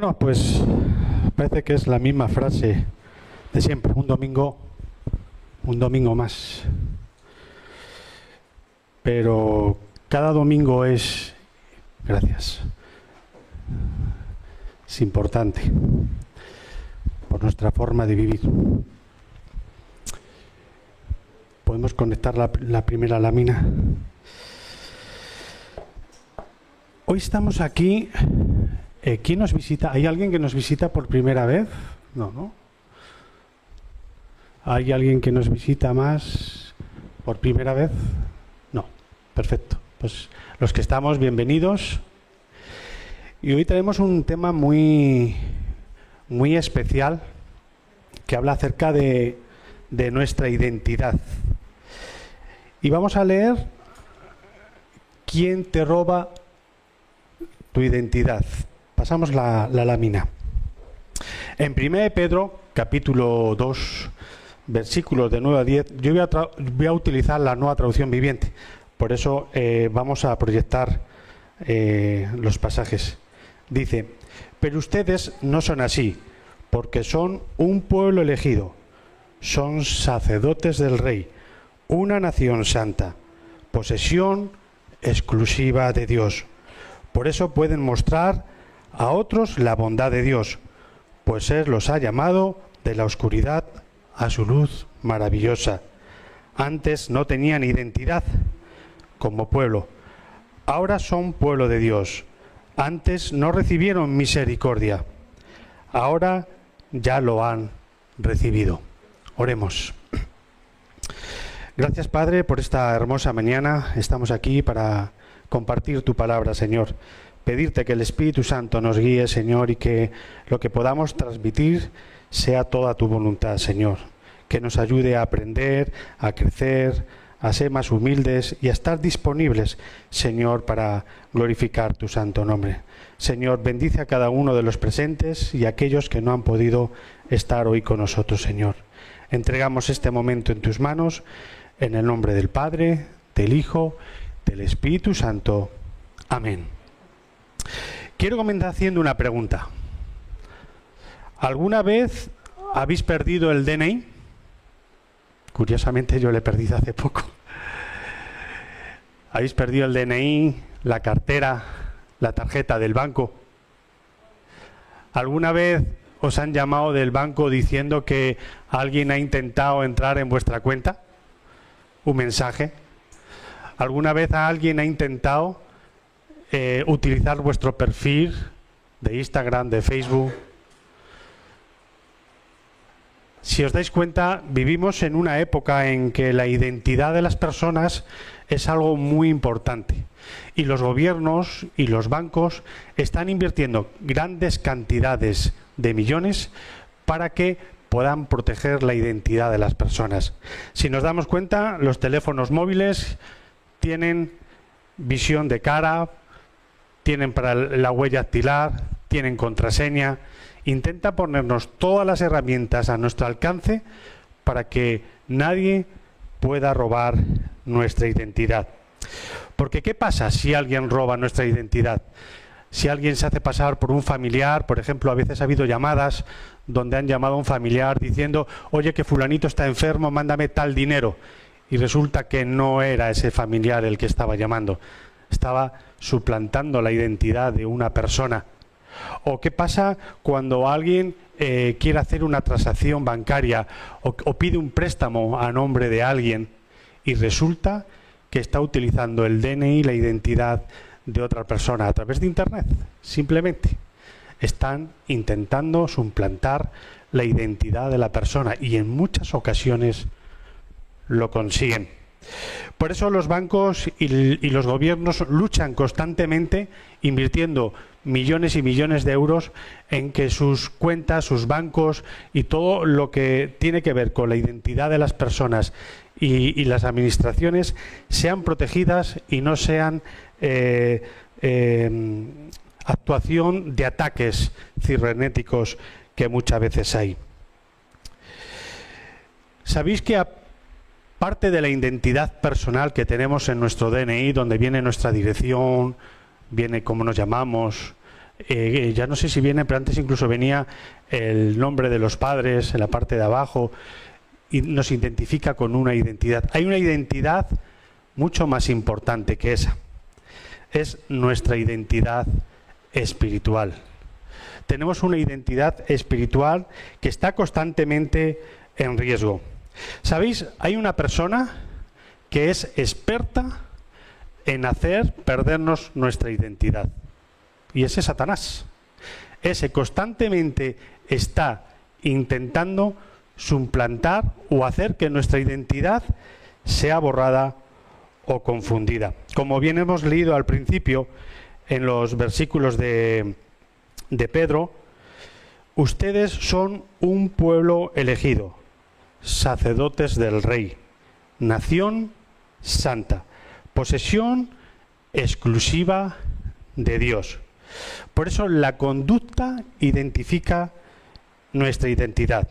Bueno, pues parece que es la misma frase de siempre, un domingo más. Pero cada domingo es importante por nuestra forma de vivir. ¿Podemos conectar la primera lámina? Hoy estamos aquí. ¿Quién nos visita? ¿Hay alguien que nos visita por primera vez? No. ¿Hay alguien que nos visita más por primera vez? No. Perfecto. Pues los que estamos, bienvenidos. Y hoy tenemos un tema muy especial que habla acerca de nuestra identidad. Y vamos a leer ¿Quién te roba tu identidad? Pasamos la lámina. En 1 Pedro, capítulo 2, versículos de 9 a 10, yo voy a utilizar la Nueva Traducción Viviente. Por eso vamos a proyectar los pasajes. Dice: pero ustedes no son así, porque son un pueblo elegido, son sacerdotes del Rey, una nación santa, posesión exclusiva de Dios. Por eso pueden mostrar a otros la bondad de Dios, pues Él los ha llamado de la oscuridad a su luz maravillosa. Antes no tenían identidad como pueblo, ahora son pueblo de Dios. Antes no recibieron misericordia, ahora ya lo han recibido. Oremos. Gracias, Padre, por esta hermosa mañana. Estamos aquí para compartir tu palabra, Señor. Pedirte que el Espíritu Santo nos guíe, Señor, y que lo que podamos transmitir sea toda tu voluntad, Señor. Que nos ayude a aprender, a crecer, a ser más humildes y a estar disponibles, Señor, para glorificar tu santo nombre. Señor, bendice a cada uno de los presentes y a aquellos que no han podido estar hoy con nosotros, Señor. Entregamos este momento en tus manos, en el nombre del Padre, del Hijo, del Espíritu Santo. Amén. Quiero comenzar haciendo una pregunta. ¿Alguna vez habéis perdido el DNI? Curiosamente yo lo he perdido hace poco. ¿Habéis perdido el DNI, la cartera, la tarjeta del banco? ¿Alguna vez os han llamado del banco diciendo que alguien ha intentado entrar en vuestra cuenta? ¿Un mensaje? ¿Alguna vez alguien ha intentado utilizar vuestro perfil de Instagram, de Facebook? Si os dais cuenta, vivimos en una época en que la identidad de las personas es algo muy importante. Y los gobiernos y los bancos están invirtiendo grandes cantidades de millones para que puedan proteger la identidad de las personas. Si nos damos cuenta, los teléfonos móviles tienen visión de cara, tienen para la huella dactilar, tienen contraseña. Intenta ponernos todas las herramientas a nuestro alcance para que nadie pueda robar nuestra identidad. Porque ¿qué pasa si alguien roba nuestra identidad? Si alguien se hace pasar por un familiar, por ejemplo, a veces ha habido llamadas donde han llamado a un familiar diciendo: oye, que fulanito está enfermo, mándame tal dinero. Y resulta que no era ese familiar el que estaba llamando. Estaba suplantando la identidad de una persona. ¿O qué pasa cuando alguien quiere hacer una transacción bancaria o pide un préstamo a nombre de alguien y resulta que está utilizando el DNI, la identidad de otra persona a través de Internet? Simplemente están intentando suplantar la identidad de la persona y en muchas ocasiones lo consiguen. Por eso los bancos y los gobiernos luchan constantemente invirtiendo millones y millones de euros en que sus cuentas, sus bancos y todo lo que tiene que ver con la identidad de las personas y las administraciones sean protegidas y no sean actuación de ataques cibernéticos que muchas veces hay. ¿Sabéis que parte de la identidad personal que tenemos en nuestro DNI, donde viene nuestra dirección, viene cómo nos llamamos, Ya no sé si viene, pero antes incluso venía el nombre de los padres en la parte de abajo y nos identifica con una identidad. Hay una identidad mucho más importante que esa. Es nuestra identidad espiritual. Tenemos una identidad espiritual que está constantemente en riesgo. ¿Sabéis? Hay una persona que es experta en hacer perdernos nuestra identidad. Y ese es Satanás. Ese constantemente está intentando suplantar o hacer que nuestra identidad sea borrada o confundida. Como bien hemos leído al principio en los versículos de Pedro, ustedes son un pueblo elegido, sacerdotes del Rey, nación santa, posesión exclusiva de Dios. Por eso la conducta identifica nuestra identidad.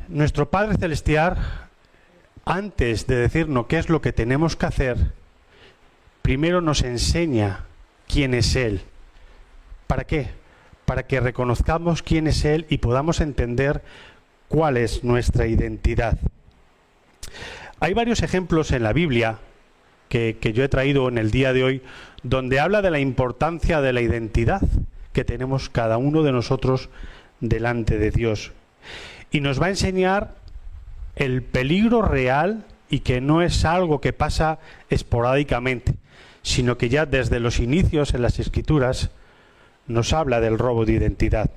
Nuestro Padre Celestial, antes de decirnos qué es lo que tenemos que hacer, primero nos enseña quién es Él. ¿Para qué? Para que reconozcamos quién es Él y podamos entender cuál es nuestra identidad. Hay varios ejemplos en la Biblia que yo he traído en el día de hoy, donde habla de la importancia de la identidad que tenemos cada uno de nosotros delante de Dios. Y nos va a enseñar el peligro real y que no es algo que pasa esporádicamente, sino que ya desde los inicios en las Escrituras nos habla del robo de identidad.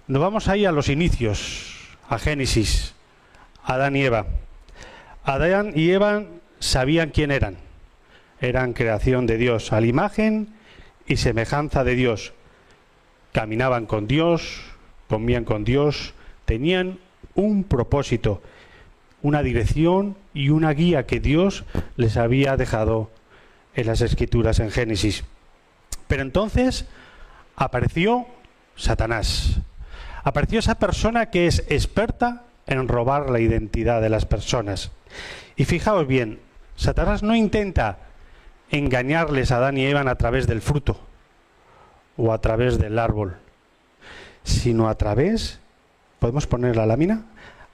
Nos vamos ahí a los inicios, a Génesis, Adán y Eva. Adán y Eva sabían quién eran. Eran creación de Dios, a la imagen y semejanza de Dios. Caminaban con Dios, comían con Dios, tenían un propósito, una dirección y una guía que Dios les había dejado en las Escrituras en Génesis. Pero entonces apareció Satanás. Apareció esa persona que es experta en robar la identidad de las personas. Y fijaos bien, Satanás no intenta engañarles a Adán y Eva a través del fruto o a través del árbol, sino a través, podemos poner la lámina,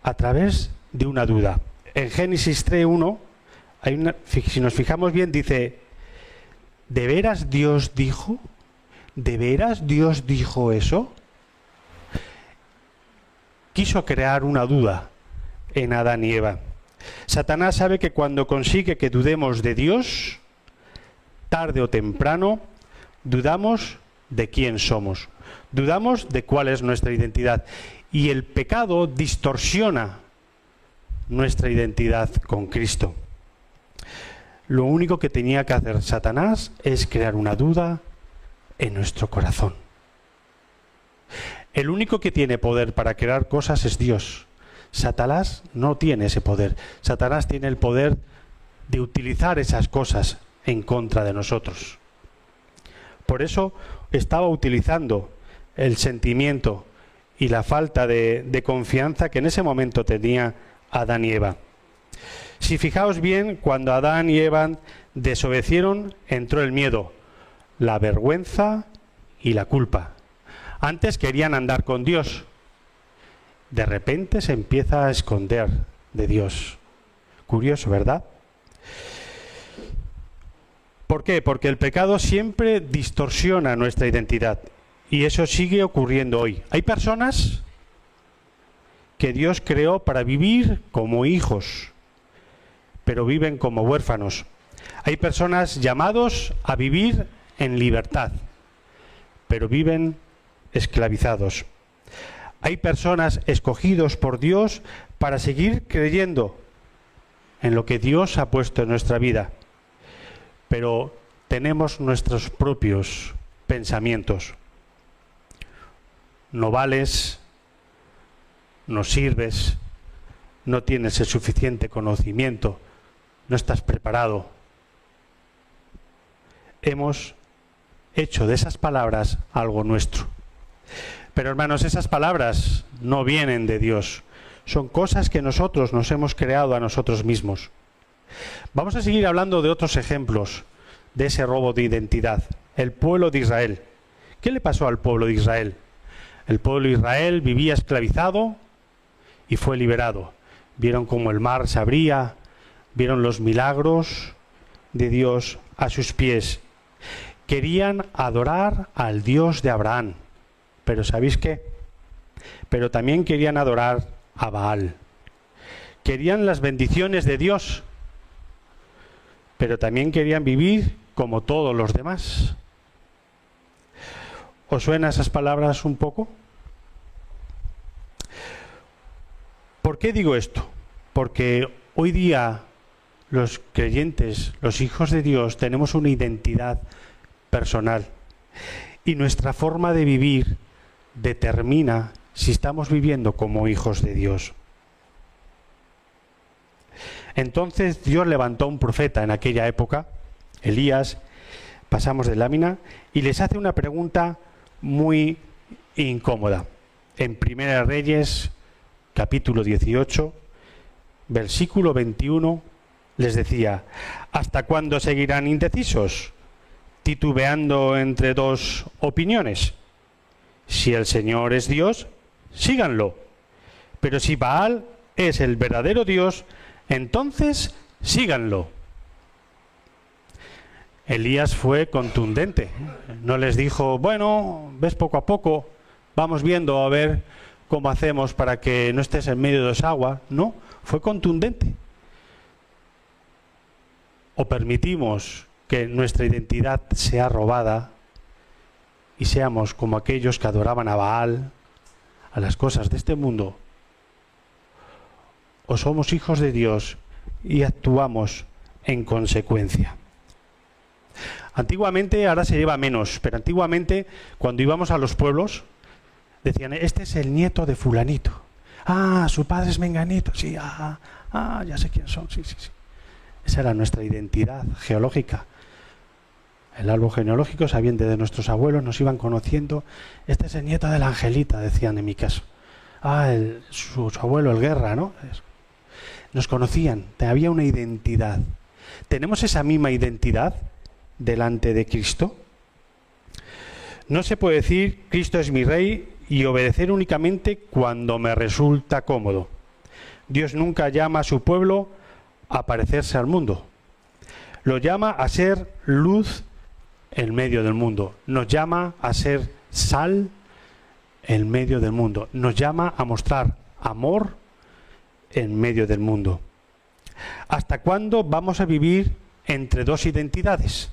a través de una duda. En Génesis 3:1, si nos fijamos bien, dice: ¿de veras Dios dijo? ¿De veras Dios dijo eso? Quiso crear una duda en Adán y Eva. Satanás sabe que cuando consigue que dudemos de Dios, tarde o temprano, dudamos de quién somos, dudamos de cuál es nuestra identidad. Y el pecado distorsiona nuestra identidad con Cristo. Lo único que tenía que hacer Satanás es crear una duda en nuestro corazón. El único que tiene poder para crear cosas es Dios. Satanás no tiene ese poder. Satanás tiene el poder de utilizar esas cosas en contra de nosotros. Por eso estaba utilizando el sentimiento y la falta de confianza que en ese momento tenía Adán y Eva. Si fijaos bien, cuando Adán y Eva desobedecieron, entró el miedo, la vergüenza y la culpa. Antes querían andar con Dios. De repente se empieza a esconder de Dios. Curioso, ¿verdad? ¿Por qué? Porque el pecado siempre distorsiona nuestra identidad. Y eso sigue ocurriendo hoy. Hay personas que Dios creó para vivir como hijos, pero viven como huérfanos. Hay personas llamados a vivir en libertad, pero viven esclavizados. Hay personas escogidos por Dios para seguir creyendo en lo que Dios ha puesto en nuestra vida, pero tenemos nuestros propios pensamientos. No vales, no sirves, no tienes el suficiente conocimiento, no estás preparado. Hemos hecho de esas palabras algo nuestro. Pero hermanos, esas palabras no vienen de Dios. Son cosas que nosotros nos hemos creado a nosotros mismos. Vamos a seguir hablando de otros ejemplos de ese robo de identidad. el pueblo de Israel. ¿Qué le pasó al pueblo de Israel? El pueblo de Israel vivía esclavizado y fue liberado. Vieron cómo el mar se abría, vieron los milagros de Dios a sus pies. Querían adorar al Dios de Abraham, pero ¿sabéis qué? Pero también querían adorar a Baal. Querían las bendiciones de Dios, pero también querían vivir como todos los demás. ¿Os suenan esas palabras un poco? ¿Por qué digo esto? Porque hoy día los creyentes, los hijos de Dios, tenemos una identidad personal y nuestra forma de vivir determina si estamos viviendo como hijos de Dios. Entonces Dios levantó un profeta en aquella época, Elías, pasamos de lámina, y les hace una pregunta muy incómoda. En 1 Reyes, capítulo 18, versículo 21, les decía: ¿hasta cuándo seguirán indecisos, titubeando entre dos opiniones? Si el Señor es Dios, síganlo. Pero si Baal es el verdadero Dios, entonces síganlo. Elías fue contundente. No les dijo, bueno, ves poco a poco, vamos viendo a ver cómo hacemos para que no estés en medio de esa agua. No, fue contundente. O permitimos que nuestra identidad sea robada y seamos como aquellos que adoraban a Baal, a las cosas de este mundo, o somos hijos de Dios y actuamos en consecuencia. Antiguamente, ahora se lleva menos, pero antiguamente cuando íbamos a los pueblos decían, este es el nieto de fulanito. Ah, su padre es menganito, sí, ya sé quién son, sí. Esa era nuestra identidad geológica. El árbol genealógico, sabiendo de nuestros abuelos, nos iban conociendo. Este es el nieto de la Angelita, decían en mi caso. Su abuelo, el Guerra, ¿no? Nos conocían, había una identidad. ¿Tenemos esa misma identidad delante de Cristo? No se puede decir, Cristo es mi Rey, y obedecer únicamente cuando me resulta cómodo. Dios nunca llama a su pueblo a parecerse al mundo. Lo llama a ser luz en medio del mundo. Nos llama a ser sal en medio del mundo. Nos llama a mostrar amor en medio del mundo. ¿Hasta cuándo vamos a vivir entre dos identidades?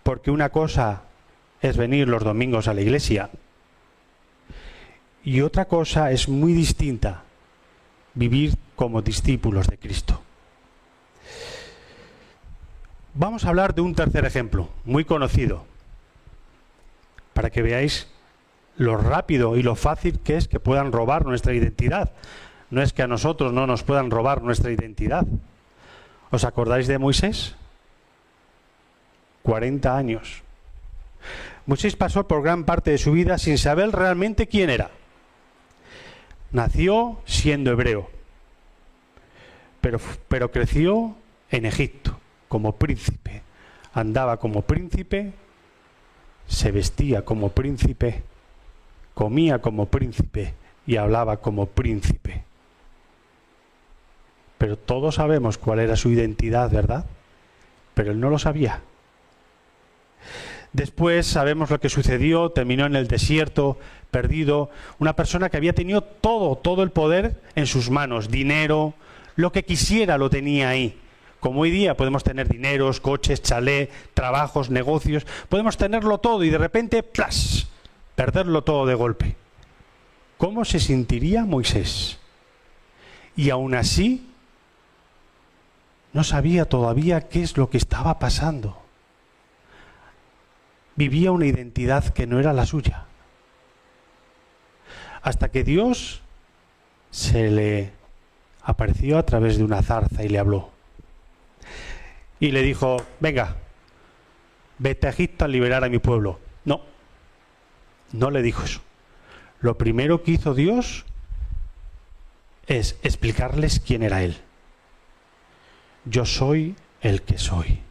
Porque una cosa es venir los domingos a la iglesia y otra cosa es muy distinta, vivir como discípulos de Cristo. Vamos a hablar de un tercer ejemplo, muy conocido, para que veáis lo rápido y lo fácil que es que puedan robar nuestra identidad. No es que a nosotros no nos puedan robar nuestra identidad. ¿Os acordáis de Moisés? 40 años. Moisés pasó por gran parte de su vida sin saber realmente quién era. Nació siendo hebreo, pero creció en Egipto como príncipe. Andaba como príncipe, se vestía como príncipe, comía como príncipe y hablaba como príncipe. Pero todos sabemos cuál era su identidad, ¿verdad? Pero él no lo sabía. Después sabemos lo que sucedió, terminó en el desierto, perdido, una persona que había tenido todo el poder en sus manos, dinero, lo que quisiera lo tenía ahí. Como hoy día podemos tener dineros, coches, chalet, trabajos, negocios, podemos tenerlo todo y de repente, ¡plas!, perderlo todo de golpe. ¿Cómo se sentiría Moisés? Y aún así, no sabía todavía qué es lo que estaba pasando. Vivía una identidad que no era la suya. Hasta que Dios se le apareció a través de una zarza y le habló. Y le dijo, venga, vete a Egipto a liberar a mi pueblo. No le dijo eso. Lo primero que hizo Dios es explicarles quién era Él. Yo soy el que soy.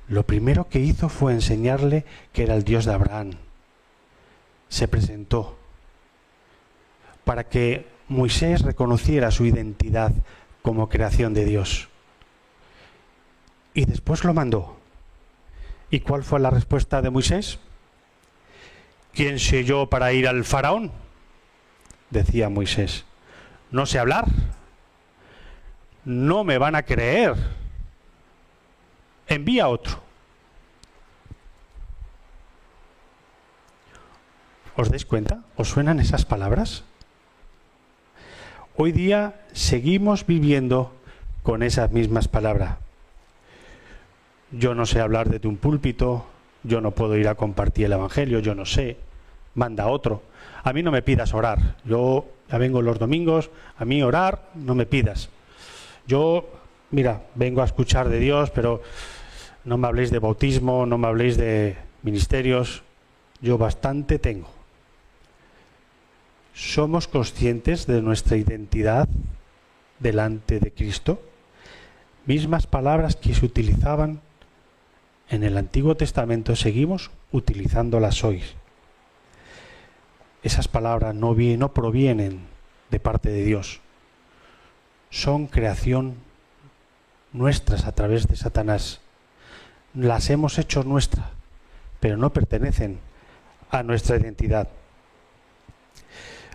lo primero que hizo fue enseñarle que era el Dios de Abraham. Se presentó para que Moisés reconociera su identidad como creación de Dios. Y después lo mandó. ¿Y cuál fue la respuesta de Moisés? ¿Quién soy yo para ir al faraón? Decía Moisés. No sé hablar. No me van a creer. Envía a otro. ¿Os dais cuenta? ¿Os suenan esas palabras? Hoy día seguimos viviendo con esas mismas palabras. Yo no sé hablar desde un púlpito, yo no puedo ir a compartir el evangelio, yo no sé, manda a otro. A mí no me pidas orar, yo ya vengo los domingos, a mí orar no me pidas. Yo, mira, vengo a escuchar de Dios, pero no me habléis de bautismo, no me habléis de ministerios, yo bastante tengo. ¿Somos conscientes de nuestra identidad delante de Cristo? Mismas palabras que se utilizaban en el Antiguo Testamento, seguimos utilizándolas hoy. Esas palabras no provienen de parte de Dios. Son creación nuestras a través de Satanás. Las hemos hecho nuestras, pero no pertenecen a nuestra identidad.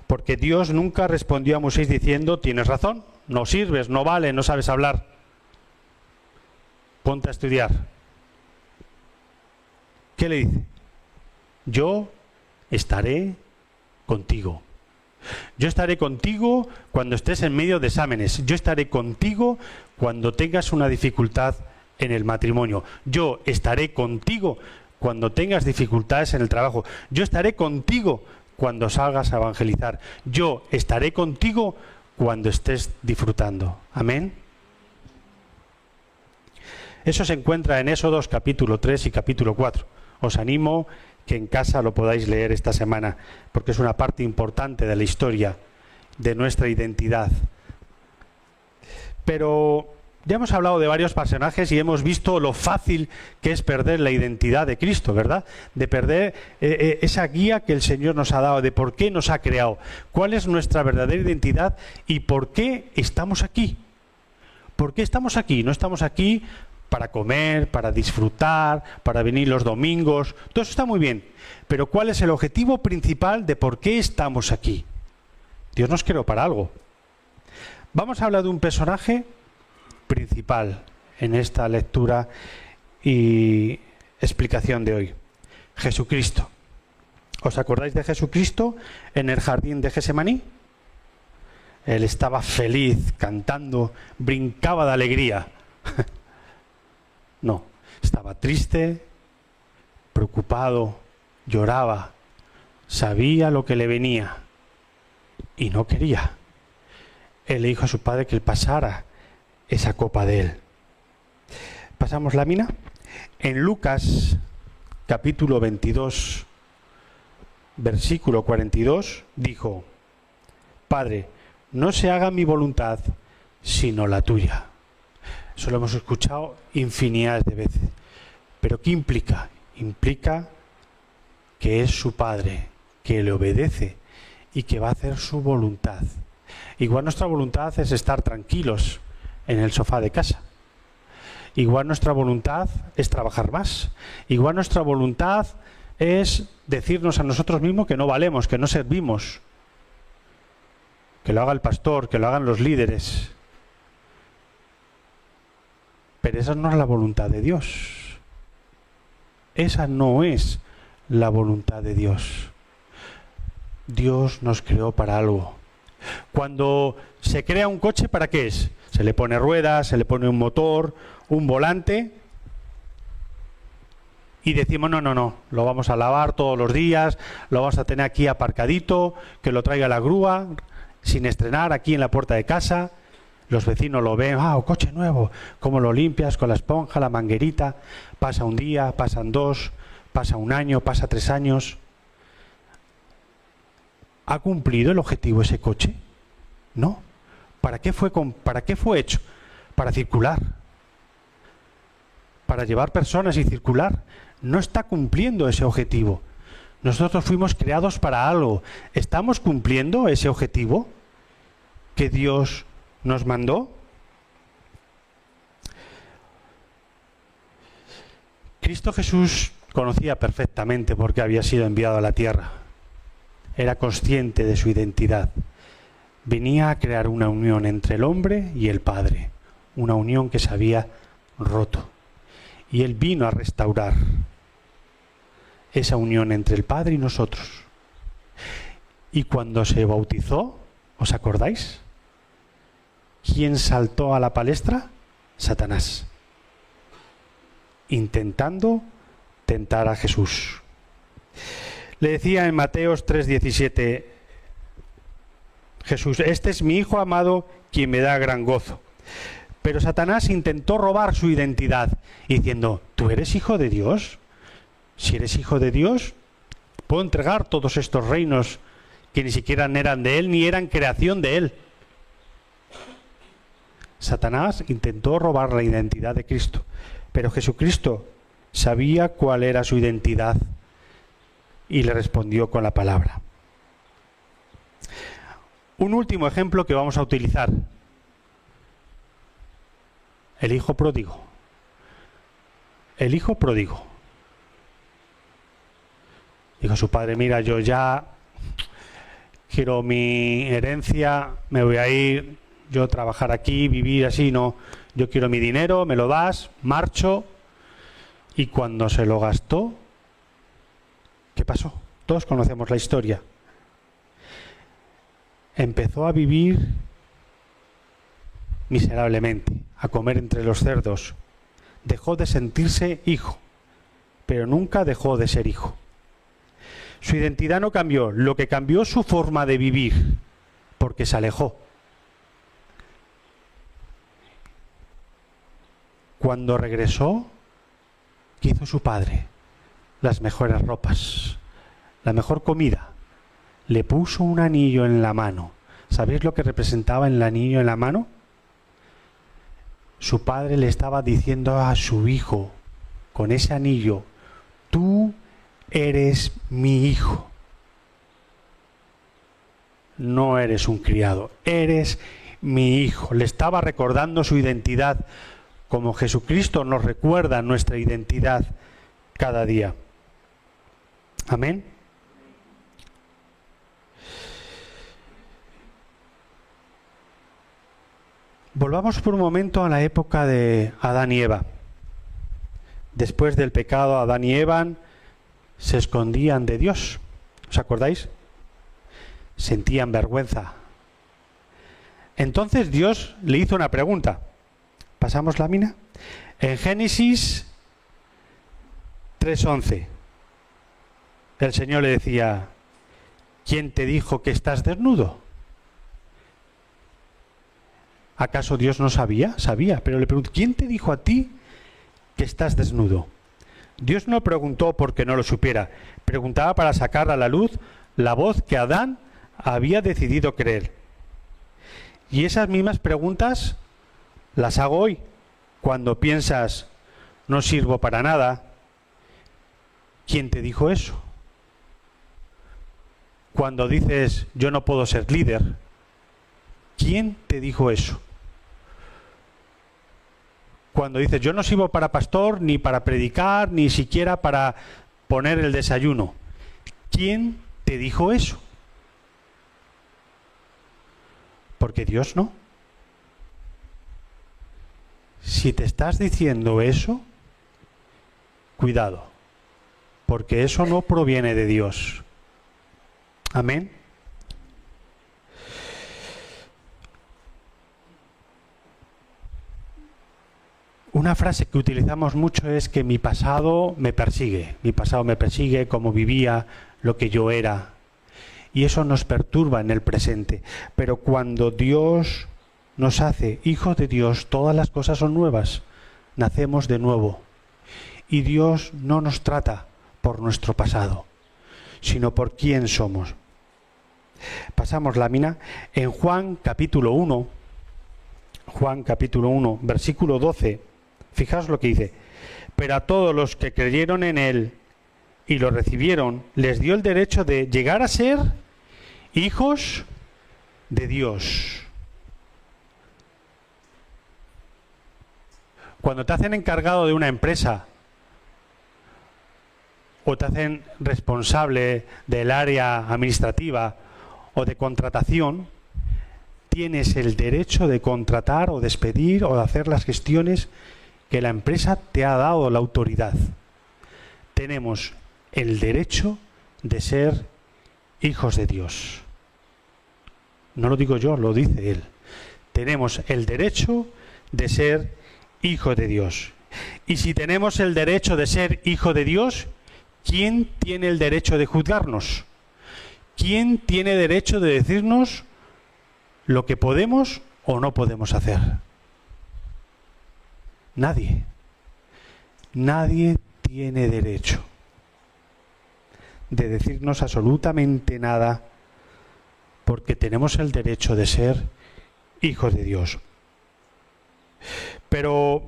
Porque Dios nunca respondió a Moisés diciendo, tienes razón, no sirves, no vale, no sabes hablar. Ponte a estudiar. ¿Qué le dice? Yo estaré contigo. Yo estaré contigo cuando estés en medio de exámenes. Yo estaré contigo cuando tengas una dificultad en el matrimonio. Yo estaré contigo cuando tengas dificultades en el trabajo. Yo estaré contigo cuando salgas a evangelizar. Yo estaré contigo cuando estés disfrutando. Amén. Eso se encuentra en Éxodos capítulo 3 y capítulo 4. Os animo que en casa lo podáis leer esta semana, porque es una parte importante de la historia, de nuestra identidad. Pero ya hemos hablado de varios personajes y hemos visto lo fácil que es perder la identidad de Cristo, ¿verdad? De perder esa guía que el Señor nos ha dado, de por qué nos ha creado, cuál es nuestra verdadera identidad y por qué estamos aquí. ¿Por qué estamos aquí? No estamos aquí para comer, para disfrutar, para venir los domingos. Todo eso está muy bien. Pero ¿cuál es el objetivo principal de por qué estamos aquí? Dios nos creó para algo. Vamos a hablar de un personaje principal en esta lectura y explicación de hoy. Jesucristo. ¿Os acordáis de Jesucristo en el jardín de Getsemaní? Él estaba feliz, cantando, brincaba de alegría. No, estaba triste, preocupado, lloraba, sabía lo que le venía y no quería. Él le dijo a su padre que él pasara esa copa de él. ¿Pasamos lámina? En Lucas capítulo 22, versículo 42, dijo, Padre, no se haga mi voluntad, sino la tuya. Eso lo hemos escuchado infinidad de veces. ¿Pero qué implica? Implica que es su Padre, que le obedece y que va a hacer su voluntad. Igual nuestra voluntad es estar tranquilos en el sofá de casa. Igual nuestra voluntad es trabajar más. Igual nuestra voluntad es decirnos a nosotros mismos que no valemos, que no servimos. Que lo haga el pastor, que lo hagan los líderes. Pero esa no es la voluntad de Dios. Esa no es la voluntad de Dios. Dios nos creó para algo. Cuando se crea un coche, ¿para qué es? Se le pone ruedas, se le pone un motor, un volante y decimos, no, lo vamos a lavar todos los días, lo vamos a tener aquí aparcadito, que lo traiga la grúa, sin estrenar, aquí en la puerta de casa. Los vecinos lo ven, coche nuevo, cómo lo limpias con la esponja, la manguerita, pasa un día, pasan 2, pasa 1 año, pasa 3 años. ¿Ha cumplido el objetivo ese coche? No. ¿Para qué fue hecho? Para circular. para llevar personas y circular. No está cumpliendo ese objetivo. Nosotros fuimos creados para algo. ¿Estamos cumpliendo ese objetivo que Dios nos mandó? Cristo Jesús conocía perfectamente por qué había sido enviado a la tierra. Era consciente de su identidad. Venía a crear una unión entre el hombre y el Padre, una unión que se había roto. Y Él vino a restaurar esa unión entre el Padre y nosotros. Y cuando se bautizó, ¿os acordáis? ¿Quién saltó a la palestra? Satanás, intentando tentar a Jesús. Le decía en Mateos 3:17 Jesús: este es mi Hijo amado, quien me da gran gozo. Pero Satanás intentó robar su identidad, diciendo: ¿tú eres hijo de Dios? Si eres hijo de Dios, puedo entregar todos estos reinos que ni siquiera eran de Él, ni eran creación de Él. Satanás intentó robar la identidad de Cristo, pero Jesucristo sabía cuál era su identidad y le respondió con la palabra. Un último ejemplo que vamos a utilizar: el hijo pródigo. El hijo pródigo dijo a su padre: mira, yo ya quiero mi herencia, me voy a ir, yo trabajar aquí, vivir así, no, yo quiero mi dinero, me lo das, marcho. Y cuando se lo gastó, ¿qué pasó? Todos conocemos la historia. Empezó a vivir miserablemente, a comer entre los cerdos. Dejó de sentirse hijo, pero nunca dejó de ser hijo. Su identidad no cambió, lo que cambió su forma de vivir, porque se alejó. Cuando regresó, ¿qué hizo su padre? Las mejores ropas, la mejor comida. Le puso un anillo en la mano. ¿Sabéis lo que representaba el anillo en la mano? Su padre le estaba diciendo a su hijo, con ese anillo: tú eres mi hijo. No eres un criado, eres mi hijo. Le estaba recordando su identidad, como Jesucristo nos recuerda nuestra identidad cada día. Amén. Volvamos por un momento a la época de Adán y Eva. Después del pecado, Adán y Eva se escondían de Dios. ¿Os acordáis? Sentían vergüenza. Entonces Dios le hizo una pregunta. ¿Pasamos la mina? En Génesis 3:11, el Señor le decía: ¿quién te dijo que estás desnudo? ¿Acaso Dios no sabía? Sabía, pero le preguntó: ¿quién te dijo a ti que estás desnudo? Dios no preguntó porque no lo supiera, preguntaba para sacar a la luz la voz que Adán había decidido creer. Y esas mismas preguntas las hago hoy, cuando piensas: no sirvo para nada. ¿Quién te dijo eso? Cuando dices: yo no puedo ser líder. ¿Quién te dijo eso? Cuando dices: yo no sirvo para pastor, ni para predicar, ni siquiera para poner el desayuno. ¿Quién te dijo eso? Porque Dios no. Si te estás diciendo eso, cuidado, porque eso no proviene de Dios. Amén. Una frase que utilizamos mucho es que mi pasado me persigue. Mi pasado me persigue, cómo vivía, lo que yo era. Y eso nos perturba en el presente. Pero cuando Dios nos hace hijos de Dios, todas las cosas son nuevas. Nacemos de nuevo. Y Dios no nos trata por nuestro pasado, sino por quién somos. Pasamos la mina en Juan capítulo 1. Juan capítulo 1, versículo 12. Fijaos lo que dice: Pero a todos los que creyeron en Él y lo recibieron, les dio el derecho de llegar a ser hijos de Dios. Cuando te hacen encargado de una empresa o te hacen responsable del área administrativa o de contratación, tienes el derecho de contratar o despedir o de hacer las gestiones que la empresa te ha dado la autoridad. Tenemos el derecho de ser hijos de Dios. No lo digo yo, lo dice Él. Tenemos el derecho de ser hijos de Dios. Y si tenemos el derecho de ser hijo de Dios, ¿quién tiene el derecho de juzgarnos? ¿Quién tiene derecho de decirnos lo que podemos o no podemos hacer? Nadie. Nadie tiene derecho de decirnos absolutamente nada, porque tenemos el derecho de ser hijos de Dios. Pero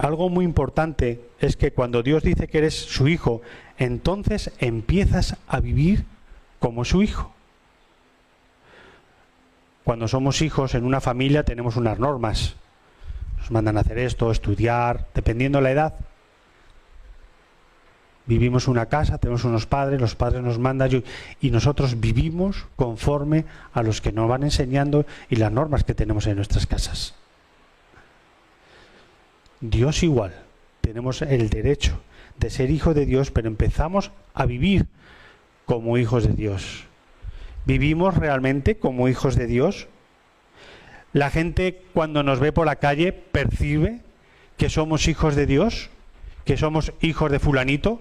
algo muy importante es que cuando Dios dice que eres su hijo, entonces empiezas a vivir como su hijo. Cuando somos hijos en una familia tenemos unas normas. Nos mandan a hacer esto, estudiar, dependiendo de la edad. Vivimos en una casa, tenemos unos padres, los padres nos mandan y nosotros vivimos conforme a los que nos van enseñando y las normas que tenemos en nuestras casas. Dios igual, tenemos el derecho de ser hijo de Dios, pero empezamos a vivir como hijos de Dios. ¿Vivimos realmente como hijos de Dios? ¿La gente cuando nos ve por la calle percibe que somos hijos de Dios? ¿Que somos hijos de fulanito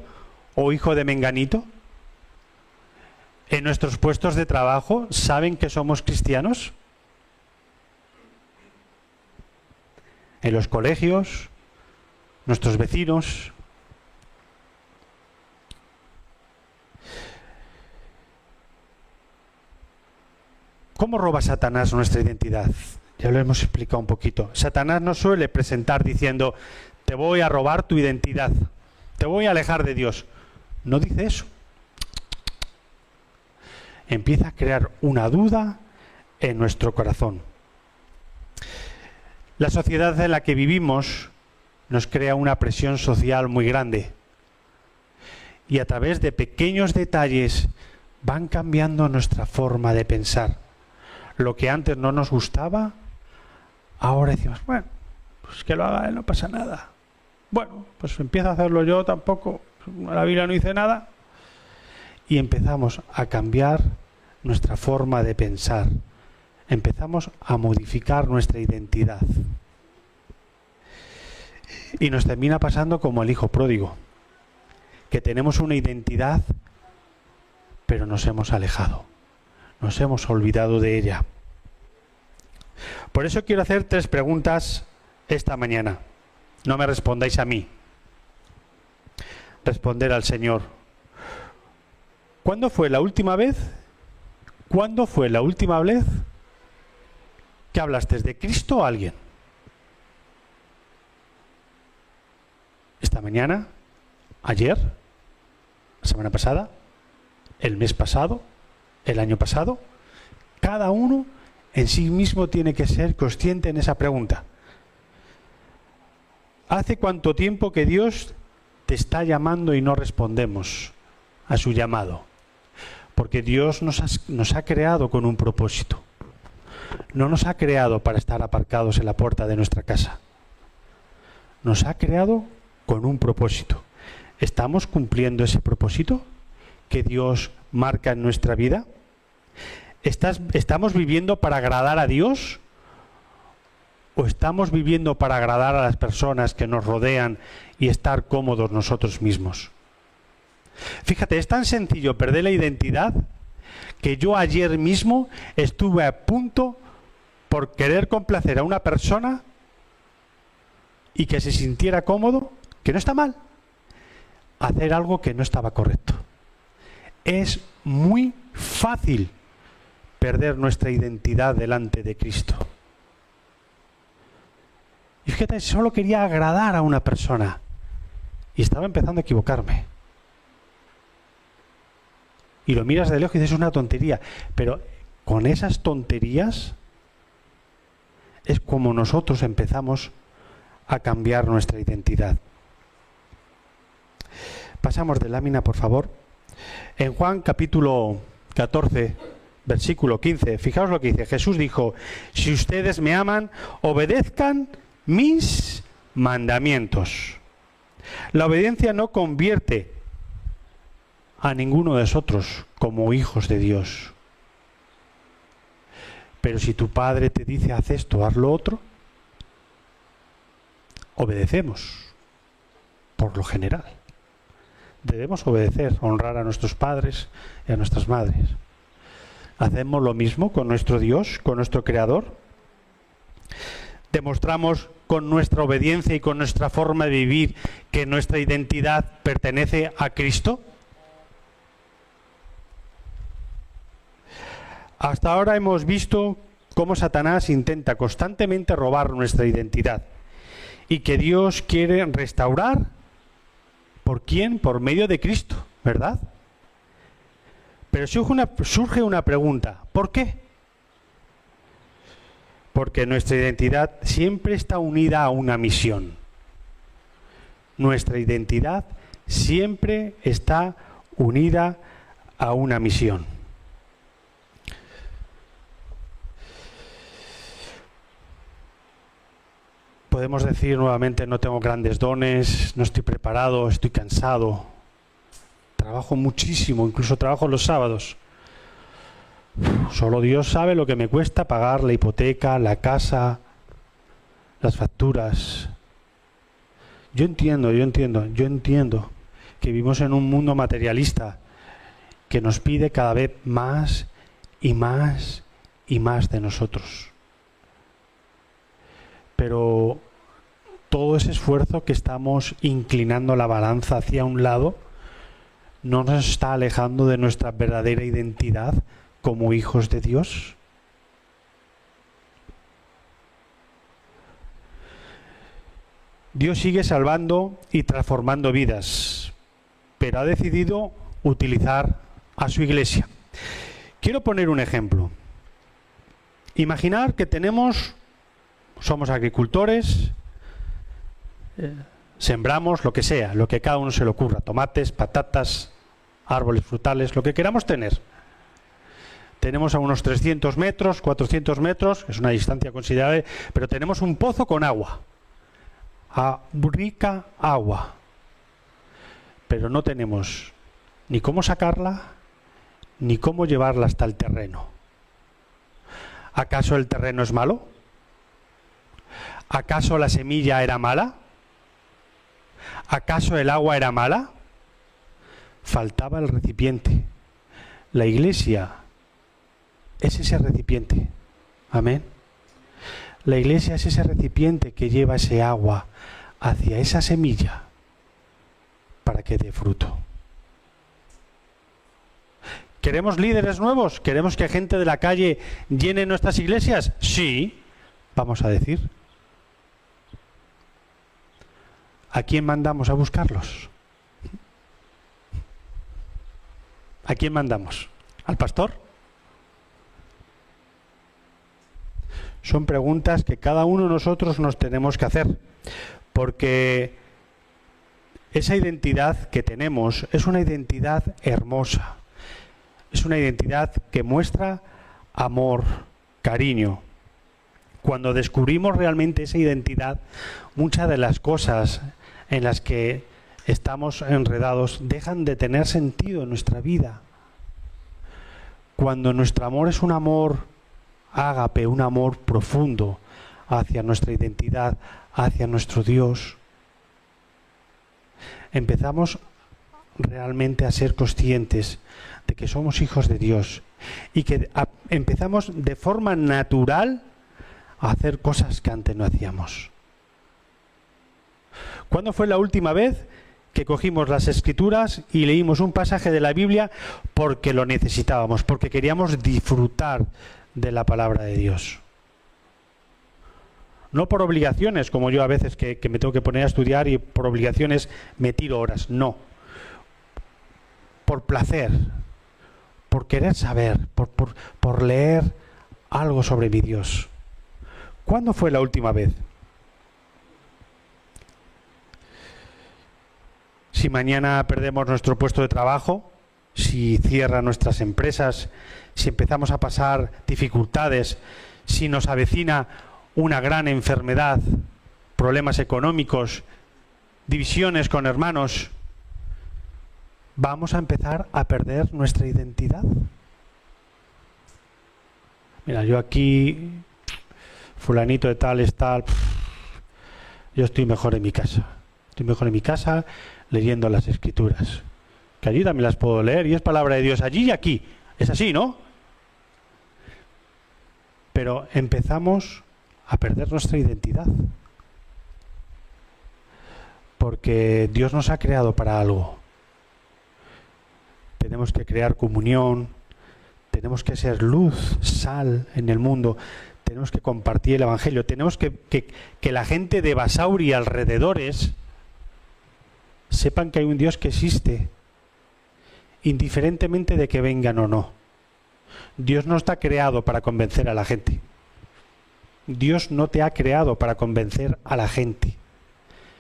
o hijo de menganito? ¿En nuestros puestos de trabajo saben que somos cristianos? ¿En los colegios? ¿Nuestros vecinos? ¿Cómo roba Satanás nuestra identidad? Ya lo hemos explicado un poquito. Satanás no suele presentar diciendo, te voy a robar tu identidad, te voy a alejar de Dios. No dice eso. Empieza a crear una duda en nuestro corazón. La sociedad en la que vivimos nos crea una presión social muy grande. Y a través de pequeños detalles van cambiando nuestra forma de pensar. Lo que antes no nos gustaba, ahora decimos, bueno, pues que lo haga él, no pasa nada. Bueno, pues empiezo a hacerlo yo, tampoco, la Biblia no dice nada. Y empezamos a cambiar nuestra forma de pensar. Empezamos a modificar nuestra identidad. Y nos termina pasando como el hijo pródigo, que tenemos una identidad, pero nos hemos alejado. Nos hemos olvidado de ella. Por eso quiero hacer 3 preguntas esta mañana. No me respondáis a mí. Responder al Señor. ¿Cuándo fue la última vez? ¿Cuándo fue la última vez que hablaste de Cristo a alguien? ¿Esta mañana? ¿Ayer? ¿La semana pasada? ¿El mes pasado? ¿El año pasado? Cada uno en sí mismo tiene que ser consciente en esa pregunta. ¿Hace cuánto tiempo que Dios te está llamando y no respondemos a su llamado? Porque Dios nos ha creado con un propósito. No nos ha creado para estar aparcados en la puerta de nuestra casa. Nos ha creado con un propósito. ¿Estamos cumpliendo ese propósito que Dios marca en nuestra vida? ¿Estamos viviendo para agradar a Dios? ¿O estamos viviendo para agradar a las personas que nos rodean y estar cómodos nosotros mismos? Fíjate, es tan sencillo perder la identidad que yo ayer mismo estuve a punto por querer complacer a una persona y que se sintiera cómodo, que no está mal, hacer algo que no estaba correcto. Es muy fácil perder nuestra identidad delante de Cristo. Y fíjate, solo quería agradar a una persona. Y estaba empezando a equivocarme. Y lo miras de lejos y dices, es una tontería. Pero con esas tonterías es como nosotros empezamos a cambiar nuestra identidad. Pasamos de lámina, por favor. En Juan capítulo 14, versículo 15, fijaos lo que dice. Jesús dijo, si ustedes me aman, obedezcan mis mandamientos. La obediencia no convierte a ninguno de nosotros como hijos de Dios. Pero si tu padre te dice, haz esto, haz lo otro, obedecemos, por lo general. Debemos obedecer, honrar a nuestros padres y a nuestras madres. ¿Hacemos lo mismo con nuestro Dios, con nuestro Creador? ¿Demostramos con nuestra obediencia y con nuestra forma de vivir que nuestra identidad pertenece a Cristo? Hasta ahora hemos visto cómo Satanás intenta constantemente robar nuestra identidad y que Dios quiere restaurar. ¿Por quién? Por medio de Cristo, ¿verdad? Pero surge una pregunta, ¿por qué? Porque nuestra identidad siempre está unida a una misión. Nuestra identidad siempre está unida a una misión. Podemos decir nuevamente, no tengo grandes dones, no estoy preparado, estoy cansado, trabajo muchísimo, incluso trabajo los sábados. Solo Dios sabe lo que me cuesta pagar la hipoteca, la casa, las facturas. Yo entiendo que vivimos en un mundo materialista que nos pide cada vez más y más y más de nosotros. Pero todo ese esfuerzo que estamos inclinando la balanza hacia un lado no nos está alejando de nuestra verdadera identidad como hijos de Dios. Dios sigue salvando y transformando vidas, pero ha decidido utilizar a su iglesia. Quiero poner un ejemplo. Imaginar que somos agricultores, sembramos lo que sea, lo que cada uno se le ocurra, tomates, patatas, árboles frutales, lo que queramos tener. Tenemos a unos 300 metros, 400 metros, es una distancia considerable, pero tenemos un pozo con agua, rica agua, pero no tenemos ni cómo sacarla, ni cómo llevarla hasta el terreno. ¿Acaso el terreno es malo? ¿Acaso la semilla era mala? ¿Acaso el agua era mala? Faltaba el recipiente. La iglesia es ese recipiente. Amén. La iglesia es ese recipiente que lleva ese agua hacia esa semilla para que dé fruto. ¿Queremos líderes nuevos? ¿Queremos que gente de la calle llene nuestras iglesias? Sí, vamos a decir. ¿A quién mandamos a buscarlos? ¿A quién mandamos? ¿Al pastor? Son preguntas que cada uno de nosotros nos tenemos que hacer, porque esa identidad que tenemos es una identidad hermosa, es una identidad que muestra amor, cariño. Cuando descubrimos realmente esa identidad, muchas de las cosas en las que estamos enredados dejan de tener sentido en nuestra vida. Cuando nuestro amor es un amor ágape, un amor profundo hacia nuestra identidad, hacia nuestro Dios, empezamos realmente a ser conscientes de que somos hijos de Dios y que empezamos de forma natural a hacer cosas que antes no hacíamos. ¿Cuándo fue la última vez que cogimos las Escrituras y leímos un pasaje de la Biblia porque lo necesitábamos, porque queríamos disfrutar de la palabra de Dios? No por obligaciones, como yo a veces que me tengo que poner a estudiar y por obligaciones me tiro horas. No. Por placer, por querer saber, por leer algo sobre mi Dios. ¿Cuándo fue la última vez? Si mañana perdemos nuestro puesto de trabajo, si cierran nuestras empresas, si empezamos a pasar dificultades, si nos avecina una gran enfermedad, problemas económicos, divisiones con hermanos, ¿vamos a empezar a perder nuestra identidad? Mira, yo aquí, fulanito de tal es tal, yo estoy mejor en mi casa. Estoy mejor en mi casa leyendo las Escrituras. Que allí también las puedo leer y es palabra de Dios allí y aquí. Es así, ¿no? Pero empezamos a perder nuestra identidad. Porque Dios nos ha creado para algo. Tenemos que crear comunión, tenemos que ser luz, sal en el mundo, tenemos que compartir el Evangelio, tenemos que la gente de Basauri y alrededores sepan que hay un Dios que existe, indiferentemente de que vengan o no. Dios no está creado para convencer a la gente. Dios no te ha creado para convencer a la gente.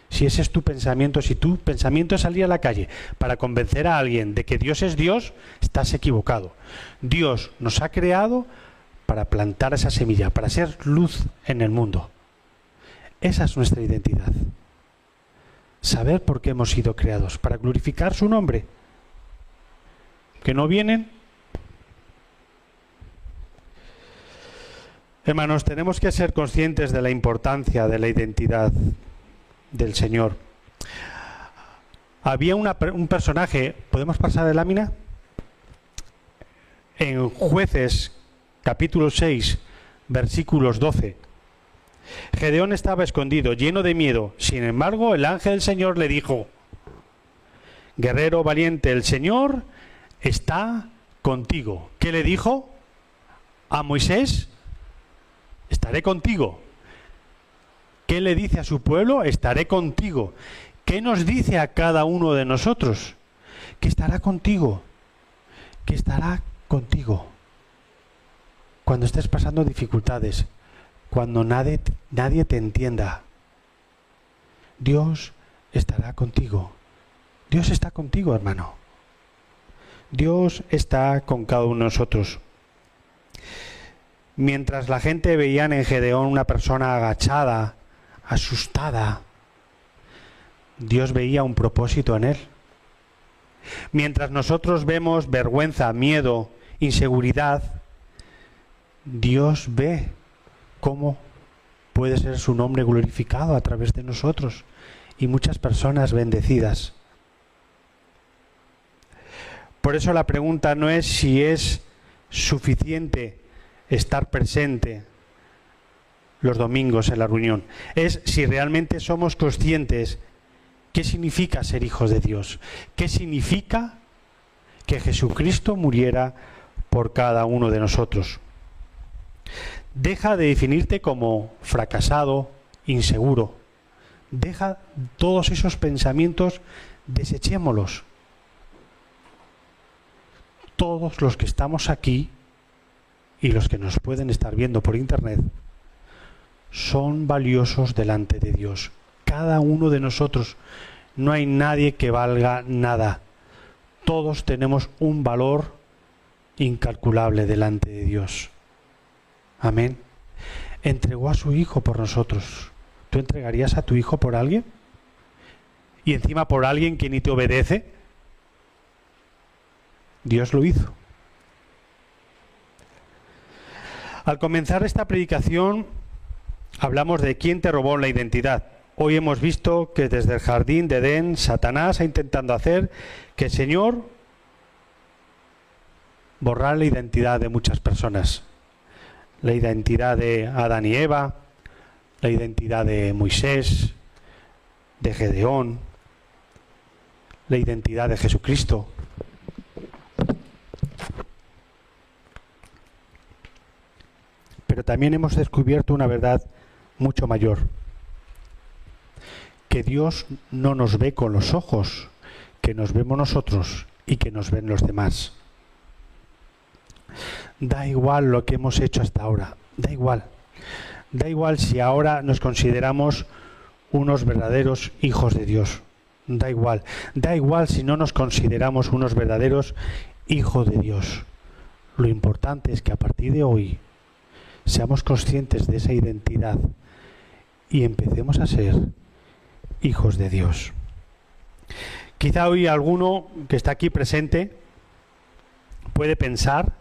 Si ese es tu pensamiento, si tu pensamiento es salir a la calle para convencer a alguien de que Dios es Dios, estás equivocado. Dios nos ha creado para plantar esa semilla, para ser luz en el mundo. Esa es nuestra identidad. Saber por qué hemos sido creados, para glorificar su nombre. ¿Que no vienen? Hermanos, tenemos que ser conscientes de la importancia de la identidad del Señor. Había un personaje, ¿podemos pasar de lámina? En Jueces, capítulo 6, versículos 12. Gedeón estaba escondido, lleno de miedo. Sin embargo, el ángel del Señor le dijo: guerrero valiente, el Señor está contigo. ¿Qué le dijo a Moisés? Estaré contigo. ¿Qué le dice a su pueblo? Estaré contigo. ¿Qué nos dice a cada uno de nosotros? Que estará contigo. Que estará contigo. Cuando estés pasando dificultades, cuando nadie te entienda, Dios estará contigo. Dios está contigo, hermano. Dios está con cada uno de nosotros. Mientras la gente veía en Gedeón una persona agachada, asustada, Dios veía un propósito en él. Mientras nosotros vemos vergüenza, miedo, inseguridad, Dios ve cómo puede ser su nombre glorificado a través de nosotros y muchas personas bendecidas. Por eso la pregunta no es si es suficiente estar presente los domingos en la reunión, es si realmente somos conscientes qué significa ser hijos de Dios, qué significa que Jesucristo muriera por cada uno de nosotros. Deja de definirte como fracasado, inseguro. Deja todos esos pensamientos, desechémoslos. Todos los que estamos aquí y los que nos pueden estar viendo por internet son valiosos delante de Dios. Cada uno de nosotros, no hay nadie que valga nada. Todos tenemos un valor incalculable delante de Dios. Amén. Entregó a su Hijo por nosotros. ¿Tú entregarías a tu hijo por alguien? ¿Y encima por alguien que ni te obedece? Dios lo hizo. Al comenzar esta predicación hablamos de quién te robó la identidad. Hoy hemos visto que desde el jardín de Edén, Satanás ha intentado hacer que el Señor borrara la identidad de muchas personas. La identidad de Adán y Eva, la identidad de Moisés, de Gedeón, la identidad de Jesucristo. Pero también hemos descubierto una verdad mucho mayor. Que Dios no nos ve con los ojos que nos vemos nosotros y que nos ven los demás. Da igual lo que hemos hecho hasta ahora, da igual. Da igual si ahora nos consideramos unos verdaderos hijos de Dios. Da igual. Da igual si no nos consideramos unos verdaderos hijos de Dios. Lo importante es que a partir de hoy seamos conscientes de esa identidad y empecemos a ser hijos de Dios. Quizá hoy alguno que está aquí presente puede pensar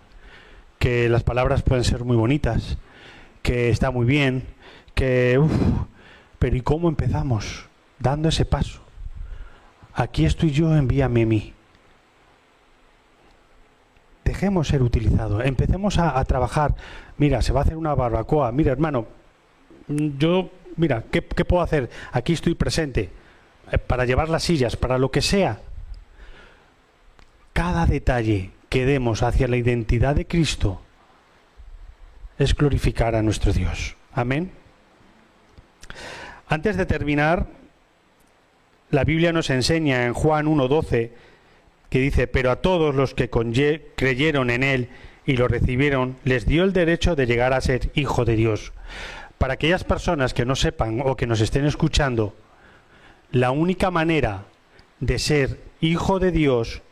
que las palabras pueden ser muy bonitas, que está muy bien, pero ¿y cómo empezamos? Dando ese paso. Aquí estoy yo, envíame a mí. Dejemos ser utilizados, empecemos a trabajar. Mira, se va a hacer una barbacoa. Mira, hermano, ¿qué puedo hacer? Aquí estoy presente, para llevar las sillas, para lo que sea. Cada detalle que demos hacia la identidad de Cristo es glorificar a nuestro Dios. Amén. Antes de terminar, la Biblia nos enseña en Juan 1:12 que dice: pero a todos los que creyeron en Él y lo recibieron, les dio el derecho de llegar a ser hijo de Dios. Para aquellas personas que no sepan o que nos estén escuchando, la única manera de ser hijo de Dios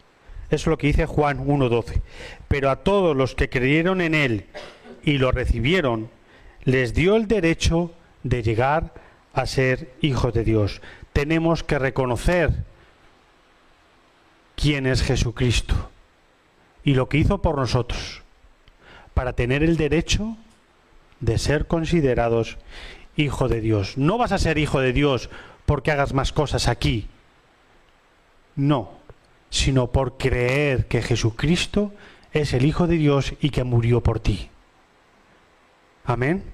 es lo que dice Juan 1:12. Pero a todos los que creyeron en Él y lo recibieron, les dio el derecho de llegar a ser hijos de Dios. Tenemos que reconocer quién es Jesucristo y lo que hizo por nosotros para tener el derecho de ser considerados hijo de Dios. No vas a ser hijo de Dios porque hagas más cosas aquí, no, sino por creer que Jesucristo es el Hijo de Dios y que murió por ti. Amén.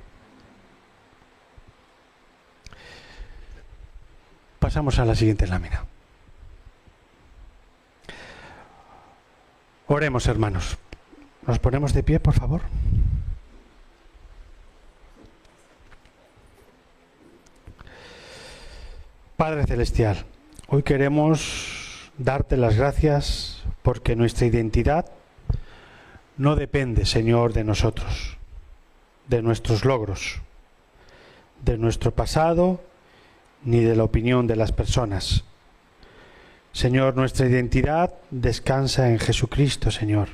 Pasamos a la siguiente lámina. Oremos, hermanos. ¿Nos ponemos de pie, por favor? Padre Celestial, hoy queremos darte las gracias porque nuestra identidad no depende, Señor, de nosotros, de nuestros logros, de nuestro pasado, ni de la opinión de las personas. Señor, nuestra identidad descansa en Jesucristo, Señor.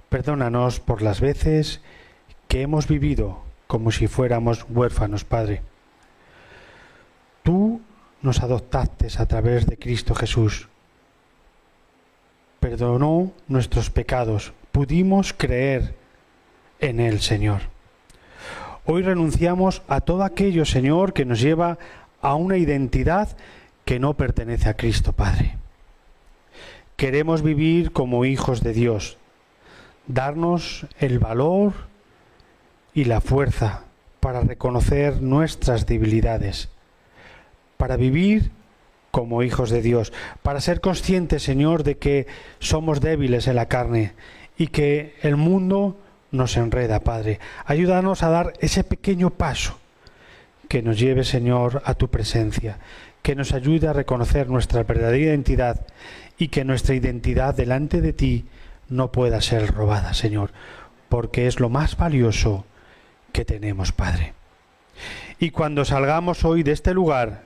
Perdónanos por las veces que hemos vivido como si fuéramos huérfanos, Padre. Tú nos adoptaste a través de Cristo Jesús. Perdonó nuestros pecados. Pudimos creer en Él, Señor. Hoy renunciamos a todo aquello, Señor, que nos lleva a una identidad que no pertenece a Cristo, Padre. Queremos vivir como hijos de Dios. Darnos el valor y la fuerza para reconocer nuestras debilidades, para vivir como hijos de Dios, para ser conscientes, Señor, de que somos débiles en la carne y que el mundo nos enreda, Padre. Ayúdanos a dar ese pequeño paso que nos lleve, Señor, a tu presencia, que nos ayude a reconocer nuestra verdadera identidad y que nuestra identidad delante de ti no pueda ser robada, Señor, porque es lo más valioso que tenemos, Padre. Y cuando salgamos hoy de este lugar,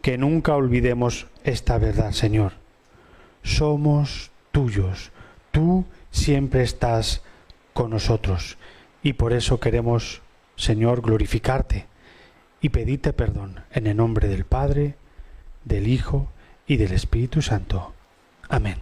que nunca olvidemos esta verdad, Señor. Somos tuyos. Tú siempre estás con nosotros. Y por eso queremos, Señor, glorificarte y pedirte perdón en el nombre del Padre, del Hijo y del Espíritu Santo. Amén.